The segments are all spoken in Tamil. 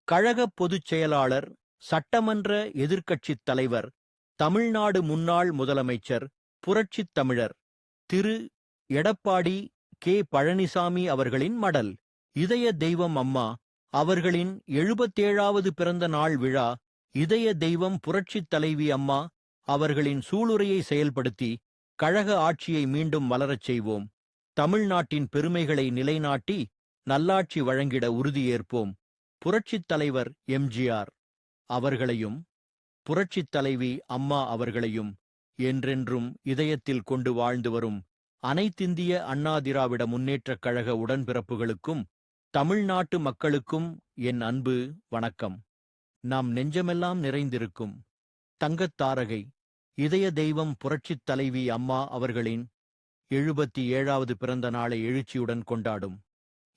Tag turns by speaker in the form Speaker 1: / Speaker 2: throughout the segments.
Speaker 1: கழகப் பொதுச் செயலாளர், சட்டமன்ற எதிர்க்கட்சித் தலைவர், தமிழ்நாடு முன்னாள் முதலமைச்சர், புரட்சித் தமிழர் திரு. எடப்பாடி கே. பழனிசாமி அவர்களின் மடல். இதய தெய்வம் அம்மா அவர்களின் 77வது பிறந்த நாள் விழா. இதய தெய்வம் புரட்சித் தலைவி அம்மா அவர்களின் சூளுரையை செயல்படுத்தி கழக ஆட்சியை மீண்டும் மலரச் செய்வோம். தமிழ்நாட்டின் பெருமைகளை நிலைநாட்டி நல்லாட்சி வழங்கிட உறுதியேற்போம். புரட்சித் தலைவர் எம்.ஜி.ஆர். அவர்களையும் புரட்சித் தலைவி அம்மா அவர்களையும் என்றென்றும் இதயத்தில் கொண்டு வாழ்ந்து வரும் அனைத்திந்திய அண்ணா திராவிட முன்னேற்றக் கழக உடன்பிறப்புகளுக்கும் தமிழ்நாட்டு மக்களுக்கும் என் அன்பு வணக்கம். நாம் நெஞ்சமெல்லாம் நிறைந்திருக்கும் தங்கத்தாரகை இதய தெய்வம் புரட்சித் தலைவி அம்மா அவர்களின் 77வது பிறந்த நாளை எழுச்சியுடன் கொண்டாடும்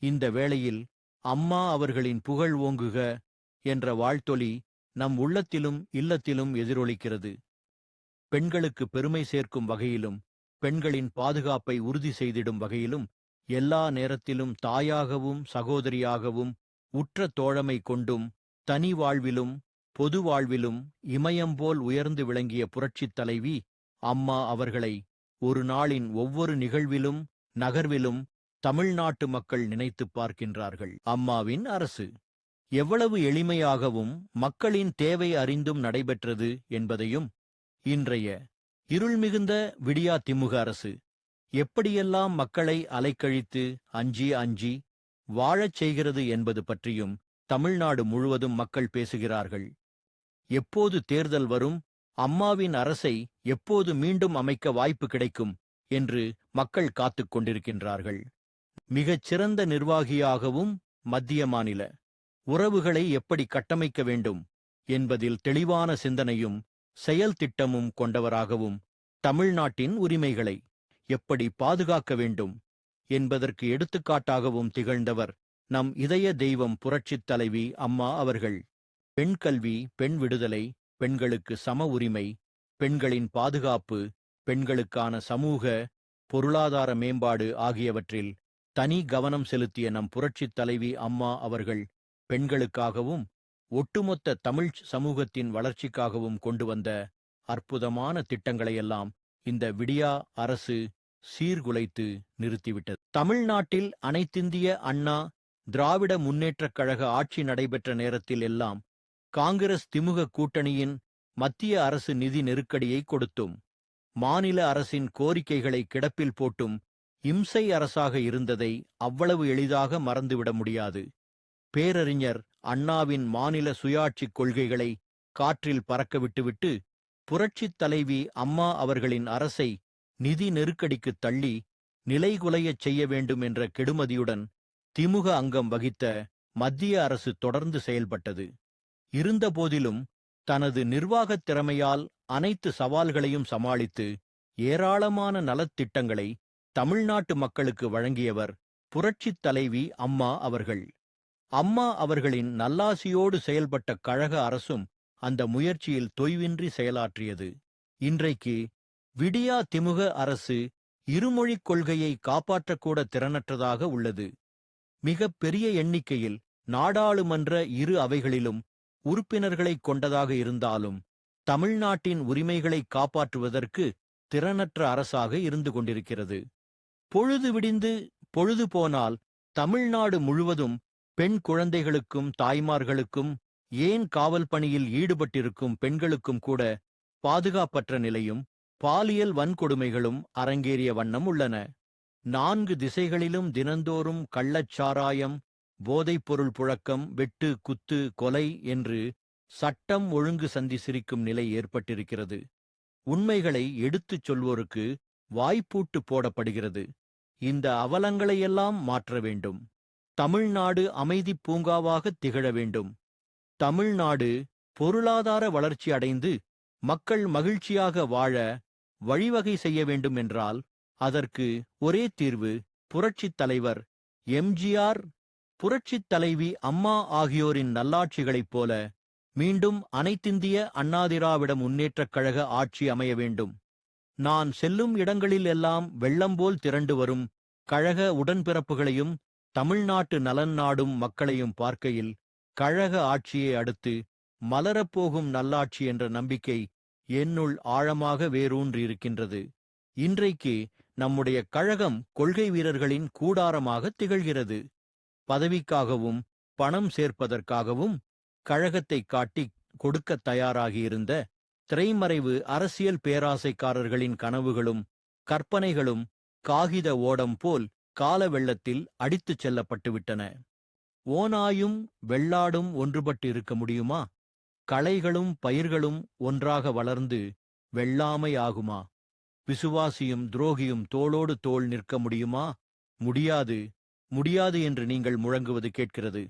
Speaker 1: இந்த வேளையில் அம்மா அவர்களின் புகழ் ஓங்குக என்ற வாழ்த்தொலி நம் உள்ளத்திலும் இல்லத்திலும் எதிரொலிக்கிறது. பெண்களுக்கு பெருமை சேர்க்கும் வகையிலும் பெண்களின் பாதுகாப்பை உறுதி செய்திடும் வகையிலும் எல்லா நேரத்திலும் தாயாகவும் சகோதரியாகவும் உற்ற தோழமை கொண்டும் தனி வாழ்விலும் பொது வாழ்விலும் இமயம்போல் உயர்ந்து விளங்கிய புரட்சித் தலைவி அம்மா அவர்களை ஒரு நாளின் ஒவ்வொரு நிகழ்விலும் நகர்விலும் தமிழ்நாட்டு மக்கள் நினைத்துப் பார்க்கின்றார்கள். அம்மாவின் அரசு எவ்வளவு எளிமையாகவும் மக்களின் தேவை அறிந்தும் நடைபெற்றது என்பதையும், இன்றைய இருள் மிகுந்த விடியா திமுக அரசு எப்படியெல்லாம் மக்களை அலைக்கழித்து அஞ்சி அஞ்சி வாழச் செய்கிறது என்பது பற்றியும் தமிழ்நாடு முழுவதும் மக்கள் பேசுகிறார்கள். எப்போது தேர்தல் வரும், அம்மாவின் அரசை எப்போது மீண்டும் அமைக்க வாய்ப்பு கிடைக்கும் என்று மக்கள் காத்துக் கொண்டிருக்கின்றார்கள். மிகச் சிறந்த நிர்வாகியாகவும் மத்திய மாநில உறவுகளை எப்படி கட்டமைக்க வேண்டும் என்பதில் தெளிவான சிந்தனையும் செயல் திட்டமும் கொண்டவராகவும் தமிழ்நாட்டின் உரிமைகளை எப்படி பாதுகாக்க வேண்டும் என்பதற்கு எடுத்துக்காட்டாகவும் திகழ்ந்தவர் நம் இதய தெய்வம் புரட்சித் தலைவி அம்மா அவர்கள். பெண் கல்வி, பெண் விடுதலை, பெண்களுக்கு சம உரிமை, பெண்களின் பாதுகாப்பு, பெண்களுக்கான சமூக பொருளாதார மேம்பாடு ஆகியவற்றில் தனி கவனம் செலுத்திய நம் புரட்சித் தலைவி அம்மா அவர்கள் பெண்களுக்காகவும் ஒட்டுமொத்த தமிழ் சமூகத்தின் வளர்ச்சிக்காகவும் கொண்டு வந்த அற்புதமான திட்டங்களையெல்லாம் இந்த விடியா அரசு சீர்குலைத்து நிறுத்திவிட்டது. தமிழ்நாட்டில் அனைத்திந்திய அண்ணா திராவிட முன்னேற்றக் கழக ஆட்சி நடைபெற்ற நேரத்தில் எல்லாம் காங்கிரஸ் திமுக கூட்டணியின் மத்திய அரசு நிதி நெருக்கடியை கொடுத்தும் மாநில அரசின் கோரிக்கைகளை கிடப்பில் போட்டும் இம்சை அரசாக இருந்ததை அவ்வளவு எளிதாக மறந்துவிட முடியாது. பேரறிஞர் அண்ணாவின் மாநில சுயாட்சிக் கொள்கைகளை காற்றில் பறக்க விட்டுவிட்டு புரட்சித் தலைவி அம்மா அவர்களின் அரசை நிதி நெருக்கடிக்கு தள்ளி நிலைகுலையச் செய்ய வேண்டும் என்ற கெடுமதியுடன் திமுக அங்கம் வகித்த மத்திய அரசு தொடர்ந்து செயல்பட்டது. இருந்தபோதிலும் தனது நிர்வாகத் திறமையால் அனைத்து சவால்களையும் சமாளித்து ஏராளமான நலத்திட்டங்களை தமிழ்நாட்டு மக்களுக்கு வழங்கியவர் புரட்சித் தலைவி அம்மா அவர்கள். அம்மா அவர்களின் நல்லாசியோடு செயல்பட்ட கழக அரசும் அந்த முயற்சியில் தொய்வின்றி செயலாற்றியது. இன்றைக்கு விடியா திமுக அரசு இருமொழிக் கொள்கையை காப்பாற்றக்கூட திறனற்றதாக உள்ளது. மிக பெரிய எண்ணிக்கையில் நாடாளுமன்ற இரு அவைகளிலும் உறுப்பினர்களைக் கொண்டதாக இருந்தாலும் தமிழ்நாட்டின் உரிமைகளை காப்பாற்றுவதற்கு திறனற்ற அரசாக இருந்து கொண்டிருக்கிறது. பொழுது விடிந்து பொழுது போனால் தமிழ்நாடு முழுவதும் பெண் குழந்தைகளுக்கும் தாய்மார்களுக்கும், ஏன் காவல் பணியில் ஈடுபட்டிருக்கும் பெண்களுக்கும் கூட பாதுகாப்பற்ற நிலையும் பாலியல் வன்கொடுமைகளும் அரங்கேறிய வண்ணம் உள்ளன. 4 திசைகளிலும் தினந்தோறும் கள்ளச்சாராயம், போதைப்பொருள் புழக்கம், வெட்டு குத்து கொலை என்று சட்டம் ஒழுங்கு சந்தி சிரிக்கும் நிலை ஏற்பட்டிருக்கிறது. உண்மைகளை எடுத்துச் சொல்வோருக்கு வாய்ப்பூட்டு போடப்படுகிறது. இந்த அவலங்களையெல்லாம் மாற்ற வேண்டும். தமிழ்நாடு அமைதி பூங்காவாக திகழ வேண்டும். தமிழ்நாடு பொருளாதார வளர்ச்சி அடைந்து மக்கள் மகிழ்ச்சியாக வாழ வழிவகை செய்ய வேண்டும் என்றால் அதற்கு ஒரே தீர்வு புரட்சித் தலைவர் எம்.ஜி.ஆர்., புரட்சித் தலைவி அம்மா ஆகியோரின் நல்லாட்சிகளைப் போல மீண்டும் அனைத்திந்திய அண்ணா திராவிட முன்னேற்றக் கழக ஆட்சி அமைய வேண்டும். நான் செல்லும் இடங்களில் எல்லாம் வெள்ளம் போல் திரண்டு வரும் கழக உடன்பிறப்புகளையும் தமிழ்நாட்டு நலன் நாடும் மக்களையும் பார்க்கையில் கழக ஆட்சியை அடுத்து மலரப்போகும் நல்லாட்சி என்ற நம்பிக்கை என்னுள் ஆழமாக வேரூன்றியிருக்கின்றது. இன்றைக்கு நம்முடைய கழகம் கொள்கை வீரர்களின் கூடாரமாக திகழ்கிறது. பதவிக்காகவும் பணம் சேர்ப்பதற்காகவும் கழகத்தை காட்டிக் கொடுக்க தயாராகியிருந்த திரைமறைவு அரசியல் பேராசைக்காரர்களின் கனவுகளும் கற்பனைகளும் காகித ஓடம் போல் கால வெள்ளத்தில் அடித்துச் செல்லப்பட்டுவிட்டன. ஓநாயும் வெள்ளாடும் ஒன்றுபட்டு இருக்க முடியுமா? களைகளும் பயிர்களும் ஒன்றாக வளர்ந்து வெள்ளாமை ஆகுமா? விசுவாசியும் துரோகியும் தோளோடு தோள் நிற்க முடியுமா? முடியாது, முடியாது என்று நீங்கள் முழங்குவது கேட்கிறது.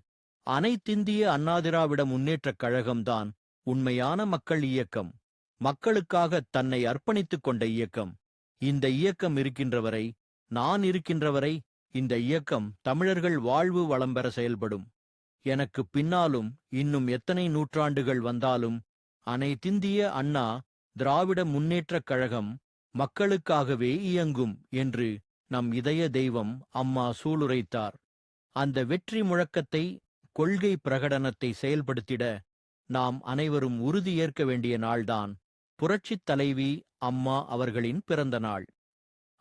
Speaker 1: அனைத்திந்திய அண்ணா திராவிட முன்னேற்றக் கழகம்தான் உண்மையான மக்கள் இயக்கம். மக்களுக்காக தன்னை அர்ப்பணித்துக் கொண்ட இயக்கம். இந்த இயக்கம் இருக்கின்றவரை, நான் இருக்கின்றவரை, இந்த இயக்கம் தமிழர்கள் வாழ்வு வளம் பெற செயல்படும். எனக்கு பின்னாலும் இன்னும் எத்தனை நூற்றாண்டுகள் வந்தாலும் அனைத்திந்திய அண்ணா திராவிட முன்னேற்றக் கழகம் மக்களுக்காகவே இயங்கும் என்று நம் இதய தெய்வம் அம்மா சூளுரைத்தார். அந்த வெற்றி முழக்கத்தை, கொள்கை பிரகடனத்தை செயல்படுத்திட நாம் அனைவரும் உறுதியேற்க வேண்டிய நாள்தான் புரட்சித் தலைவி அம்மா அவர்களின் பிறந்த நாள்.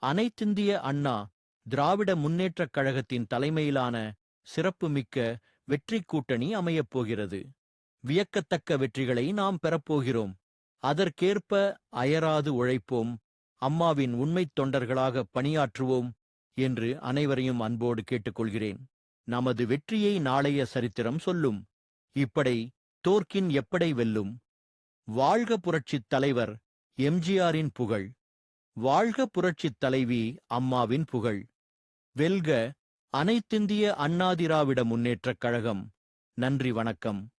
Speaker 1: அனைத்திந்திய அண்ணா திராவிட முன்னேற்றக் கழகத்தின் தலைமையிலான சிறப்புமிக்க வெற்றி கூட்டணி அமையப்போகிறது. வியக்கத்தக்க வெற்றிகளை நாம் பெறப்போகிறோம். அதற்கேற்ப அயராது உழைப்போம், அம்மாவின் உண்மைத் தொண்டர்களாக பணியாற்றுவோம் என்று அனைவரையும் அன்போடு கேட்டுக்கொள்கிறேன். நமது வெற்றியை நாளைய சரித்திரம் சொல்லும். இப்படை தோற்கின் எப்படை வெல்லும். வாழ்க புரட்சித் தலைவர் எம்ஜிஆரின் புகழ். வாழ்க புரட்சித் தலைவி அம்மாவின் புகழ். வெல்க அனைத்திந்திய அண்ணா திராவிட முன்னேற்றக் கழகம். நன்றி, வணக்கம்.